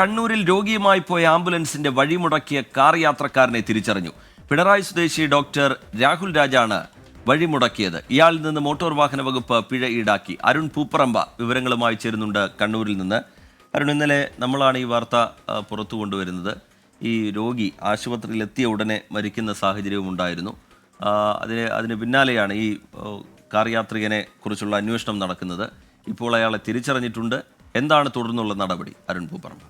കണ്ണൂരിൽ രോഗിയുമായി പോയ ആംബുലൻസിന്റെ വഴിമുടക്കിയ കാർ യാത്രക്കാരനെ തിരിച്ചറിഞ്ഞു. പിണറായി സ്വദേശി ഡോക്ടർ രാഹുൽ രാജാണ് വഴിമുടക്കിയത്. ഇയാളിൽ നിന്ന് മോട്ടോർ വാഹന വകുപ്പ് പിഴ ഈടാക്കി. അരുൺ പൂപ്പറമ്പ വിവരങ്ങളുമായി ചേരുന്നുണ്ട് കണ്ണൂരിൽ നിന്ന്. അരുൺ, ഇന്നലെ നമ്മളാണ് ഈ വാർത്ത പുറത്തു കൊണ്ടുവരുന്നത്. ഈ രോഗി ആശുപത്രിയിൽ എത്തിയ ഉടനെ മരിക്കുന്ന സാഹചര്യവും ഉണ്ടായിരുന്നു. അതിന് പിന്നാലെയാണ് ഈ കാർ യാത്രികനെ കുറിച്ചുള്ള അന്വേഷണം നടക്കുന്നത്. ഇപ്പോൾ അയാളെ തിരിച്ചറിഞ്ഞിട്ടുണ്ട്. എന്താണ് തുടർന്നുള്ള നടപടി? അരുൺ പൂപ്പറമ്പ.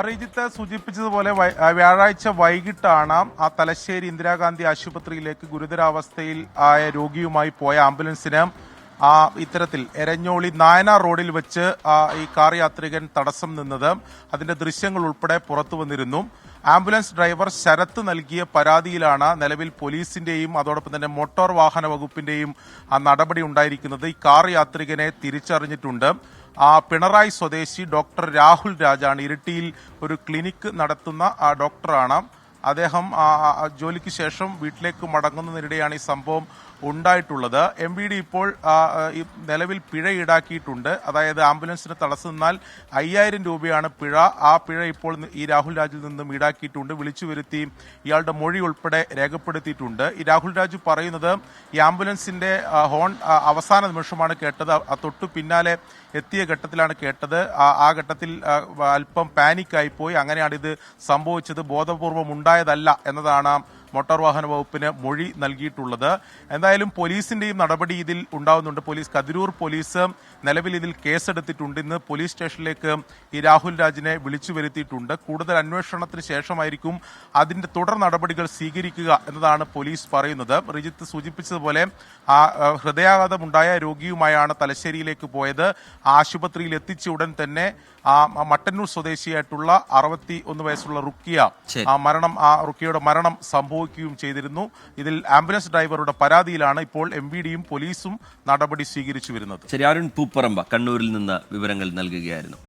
റിജിത്ത് സൂചിപ്പിച്ചതുപോലെ വ്യാഴാഴ്ച വൈകിട്ടാണ് ആ തലശ്ശേരി ഇന്ദിരാഗാന്ധി ആശുപത്രിയിലേക്ക് ഗുരുതരാവസ്ഥയിൽ ആയ രോഗിയുമായി പോയ ആംബുലൻസിന് ഇത്തരത്തിൽ എരഞ്ഞോളി നായനാർ റോഡിൽ വെച്ച് ഈ കാർ യാത്രികൻ തടസ്സം നിന്നത്. അതിന്റെ ദൃശ്യങ്ങൾ ഉൾപ്പെടെ പുറത്തു വന്നിരുന്നു. ആംബുലൻസ് ഡ്രൈവർ ശരത്ത് നൽകിയ പരാതിയിലാണ് നിലവിൽ പോലീസിന്റെയും അതോടൊപ്പം തന്നെ മോട്ടോർ വാഹന വകുപ്പിന്റെയും നടപടി ഉണ്ടായിരിക്കുന്നത്. ഈ കാർ യാത്രികനെ തിരിച്ചറിഞ്ഞിട്ടുണ്ട്. പിണറായി സ്വദേശി ഡോക്ടർ രാഹുൽ രാജാണ്. ഇരിട്ടിയിൽ ഒരു ക്ലിനിക്ക് നടത്തുന്ന ഡോക്ടറാണ്. അദ്ദേഹം ജോലിക്ക് ശേഷം വീട്ടിലേക്ക് മടങ്ങുന്നതിനിടെയാണ് ഈ സംഭവം ഉണ്ടായിട്ടുള്ളത്. MVD ഇപ്പോൾ നിലവിൽ പിഴ ഈടാക്കിയിട്ടുണ്ട്. അതായത് ആംബുലൻസിന് തടസ്സം നിന്നാൽ 5000 രൂപയാണ് പിഴ. ആ പിഴ ഇപ്പോൾ ഈ രാഹുൽ രാജിൽ നിന്നും ഈടാക്കിയിട്ടുണ്ട്. വിളിച്ചു വരുത്തി ഇയാളുടെ മൊഴി ഉൾപ്പെടെ രേഖപ്പെടുത്തിയിട്ടുണ്ട്. ഈ രാഹുൽ രാജു പറയുന്നത് ഈ ആംബുലൻസിന്റെ ഹോൺ അവസാന നിമിഷമാണ് കേട്ടത്. തൊട്ടു പിന്നാലെ എത്തിയ ഘട്ടത്തിലാണ് കേട്ടത്. ആ ഘട്ടത്തിൽ അല്പം പാനിക്കായി പോയി. അങ്ങനെയാണ് ഇത് സംഭവിച്ചത്. ബോധപൂർവം ഉണ്ടായതല്ല എന്നതാണ് മോട്ടോർ വാഹന വകുപ്പിന് മൊഴി നൽകിയിട്ടുള്ളത്. എന്തായാലും പോലീസിന്റെയും നടപടി ഇതിൽ ഉണ്ടാവുന്നുണ്ട്. കതിരൂർ പോലീസ് നിലവിൽ ഇതിൽ കേസെടുത്തിട്ടുണ്ട്. ഇന്ന് പോലീസ് സ്റ്റേഷനിലേക്ക് ഈ രാഹുൽ രാജിനെ വിളിച്ചു വരുത്തിയിട്ടുണ്ട്. കൂടുതൽ അന്വേഷണത്തിന് ശേഷമായിരിക്കും അതിന്റെ തുടർ നടപടികൾ സ്വീകരിക്കുക എന്നതാണ് പോലീസ് പറയുന്നത്. റിജിത്ത് സൂചിപ്പിച്ചതുപോലെ ഹൃദയാഘാതമുണ്ടായ രോഗിയുമായാണ് തലശ്ശേരിയിലേക്ക് പോയത്. ആശുപത്രിയിൽ എത്തിച്ച ഉടൻ തന്നെ മട്ടന്നൂർ സ്വദേശിയായിട്ടുള്ള 61 വയസ്സുള്ള റുക്കിയയുടെ മരണം സംഭവിക്കുകയും ചെയ്തിരുന്നു. ഇതിൽ ആംബുലൻസ് ഡ്രൈവറുടെ പരാതിയിലാണ് ഇപ്പോൾ MVDയും പോലീസും നടപടി സ്വീകരിച്ചു വരുന്നത്. ശരി, അരുൺ പൂപ്പറമ്പ കണ്ണൂരിൽ നിന്ന് വിവരങ്ങൾ നൽകുകയായിരുന്നു.